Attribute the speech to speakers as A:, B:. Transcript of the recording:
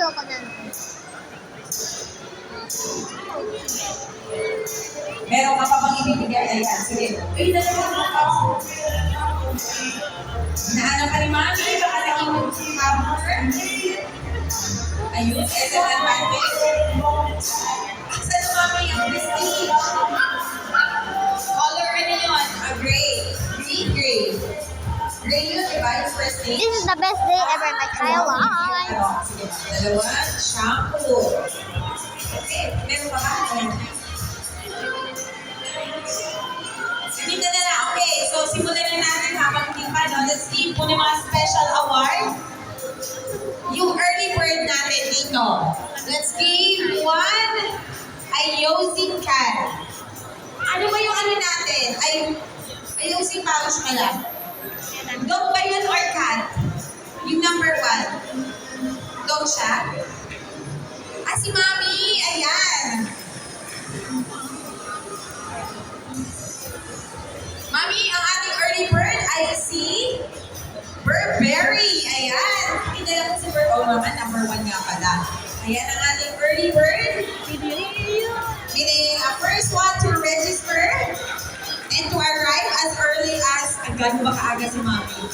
A: Ayoko na.
B: Meron ka pa bang ibibigay? Ayan, sige. Nahanap pa ni Mami, baka naging mag-hammer. Ayun, ito ang advantage. Saan na Mami yung prestige? Color ano yun? Gray. Gray. Gray yun, diba? Yung prestige.
A: This is the best day ever in my entire life.
B: Sige, dalawa, shampoo. Okay, meron pa ba? Ayan. Dito na lang. Okay, so simulan na natin habang hindi pa. No? Let's give po ng mga special award. Yung early bird natin dito. Let's give one Ayosing Cat. Ano ba yung ano natin? Ayosing pouch pala. Dog ba yun or cat? Yung number 1. Dog siya? Ah, si Mami! Ayan! Mami, ang ating early bird ay si Burberry. Ayan. Hindi lang si Burberry. Oh, naman, number 1 nga pala. Ayan ang ating early bird. Meaning, first one to register and to arrive as early as, gano'n ba kaaga si Mami?